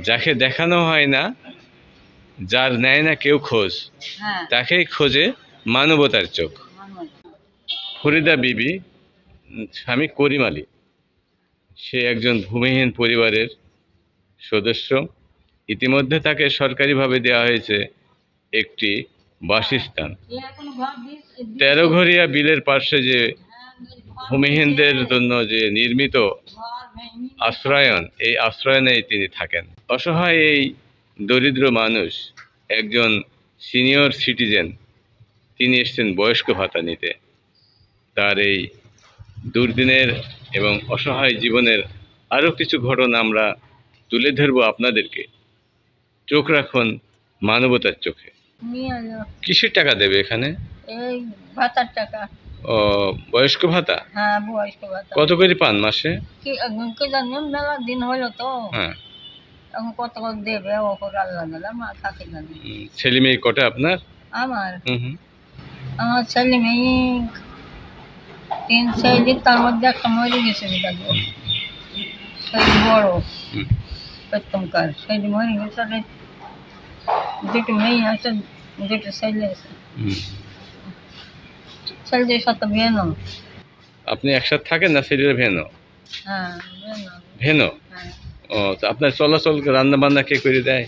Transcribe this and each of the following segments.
যাকে দেখানো হয় না, যার নেয় না কেউ খোঁজ, তাকেই খোঁজে মানবতার চোখ। ফরিদা বিবি, স্বামী করিম আলী, সে একজন ভূমিহীন পরিবারের সদস্য। ইতিমধ্যে তাকে সরকারিভাবে দেওয়া হয়েছে একটি বাসস্থান। 13 ঘরিয়া বিলের পাশে যে ভূমিহীনদের জন্য যে নির্মিত আশ্রয়ন, এই আশ্রয়নেই তিনি থাকেন। অসহায় এই দরিদ্র মানুষ একজন সিনিয়র সিটিজেন, তিনি এসেছেন বয়স্ক ভাতা নিতে। তার এই দুর্দিনের এবং অসহায় জীবনের আরও কিছু ঘটনা আমরা তুলে ধরবো আপনাদেরকে। চোখ রাখুন মানবতার চোখে। কিসের টাকা দেবে এখানে? এই ভাতার টাকা। ও, বয়স্ক ভাতা? হ্যাঁ, বয়স্ক ভাতা। কত করে পান মাসে? কি জানি, মেলা দিন হলো তো। হ্যাঁ, এখন কত করে দেবে ওপর আল্লাহ জানে, মা কাকে জানে। ছেলে মেয়ে কটা আপনার? আমার ছেলে মেয়ে 3 ছেলে, তার মধ্যে একটা মরে গেছে। সেই বড় প্রথমকার, সেই মরে গেছে। 2টো মেয়ে আছে, 2টো ছেলে আছে। ছেলেদের সাথে ভেনো। আপনি একসাথে থাকেন না ছেলের ভেনো? হ্যাঁ, ভেনো। ও, তো আপনার চলাচল রান্না বান্না কে করে দেয়?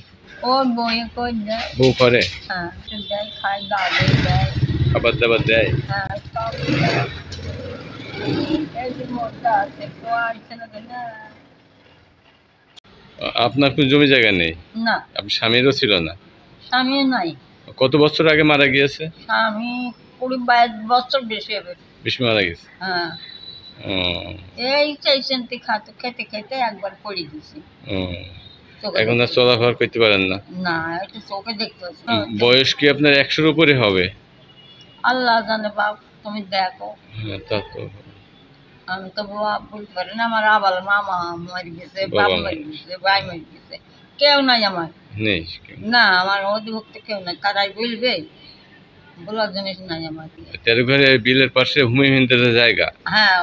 ওর বউ করে দেয়। বউ করে? হ্যাঁ, দেয়, খায়, দাওয়াত দেয়, খাবার দাবার দেয়। হ্যাঁ, সব দেয়। এই যে মোটা আছে, কোয়ার ছেলে না। আপনার কোনো জমি জায়গা নেই? না। আপনার স্বামীরও ছিল না? স্বামী নাই। কত বছর আগে মারা গিয়েছে? স্বামী 20-22 বছর বেশি হবে। বেশি মারা গেছে? হ্যাঁ। এই চাইছেন্তি খেতে খেতে একবার পড়ে গেছি। এখন আর চলাফেরা করতে পারেন না? না, একটু চোখে দেখতে পাচ্ছি। বয়স কি আপনার 100-র উপরে হবে? আল্লাহ জানে বাপ, তুমি দেখো। হ্যাঁ, তা তো আমি তো বলতে পারি না। আমার আবাল মামা মরে গেছে, বাপ মরে গেছে, ভাই মরে গেছে, কেউ নাই আমার। নেই না, আমার অধিভুক্ত কেউ নাই। তারাই বলবে, বলার জিনিস নাই আমার। 13 ঘরে বিলের পাশে ভূমিহীনদের জায়গা? হ্যাঁ,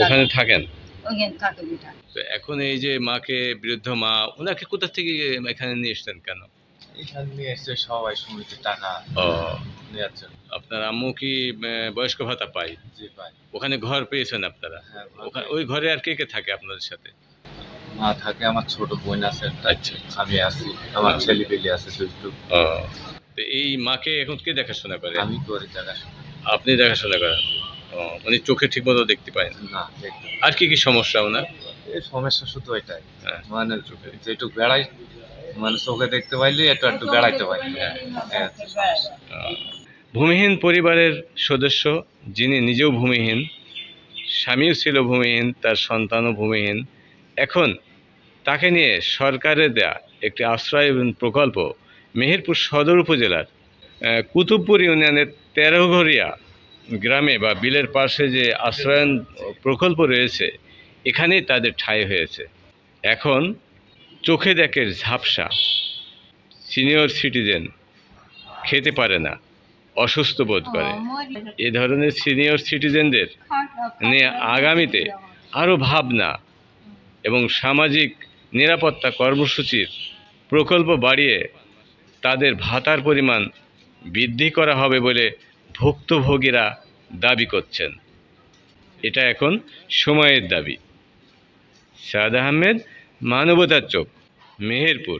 ওখানে থাকেন? ওইখানে থাকে বেটা। তো এখন এই যে মাকে, বৃদ্ধ মা, ওনাকে কোথা থেকে এখানে নিয়ে এসছেন কেন? এখানে নিয়ে এসছে সবাই সমিতি টাকা নেওয়ার জন্য। আপনার আম্মু কি বয়স্ক ভাতা পায়? জি, পায়। ওখানে ঘর পেয়েছেন আপনারা? হ্যাঁ, ওই ঘরে আর কে কে থাকে আপনাদের সাথে? মা থাকে, আমার ছোট বোন আছে, আচ্ছা, আমি আছি, আমার ছেলে পেলে আছে 2টো। তো এই মাকে এখন কে দেখাশোনা করে? আমি করি দেখাশোনা। আপনি দেখাশোনা করেন? উনি চোখে ঠিক মতো দেখতে পায় না? আর কি কি সমস্যা ওনার? এই সমস্যা শুধু এটাই, মানে যেটুকু বেড়াই, মানে চোখে দেখতে পাইলে একটু বেড়াইতে পারি। ভূমিহীন পরিবারের সদস্য, যিনি নিজেও ভূমিহীন, স্বামীও ছিল ভূমিহীন, তার সন্তানও ভূমিহীন। এখন তাকে নিয়ে সরকারের দেয়া একটি আশ্রয় প্রকল্প মেহেরপুর সদর উপজেলার কুতুবপুর ইউনিয়নের 13 ঘরিয়া গ্রামে বা বিলের পাশে যে আশ্রয়ন প্রকল্প রয়েছে, এখানেই তাদের ঠাঁই হয়েছে। এখন চোখে দেখে ঝাপসা, সিনিয়র সিটিজেন, খেতে পারে না, অসুস্থ বোধ করে। এ ধরনের সিনিয়র সিটিজেনদের নিয়ে আগামীতে আরও ভাবনা এবং সামাজিক নিরাপত্তা কর্মসূচির প্রকল্প বাড়িয়ে তাদের ভাতার পরিমাণ বৃদ্ধি করা হবে বলে ভুক্তভোগীরা দাবি করছেন। এটা এখন সময়ের দাবি। সাদ আহমেদ, মানবতার চোখ, মেহেরপুর।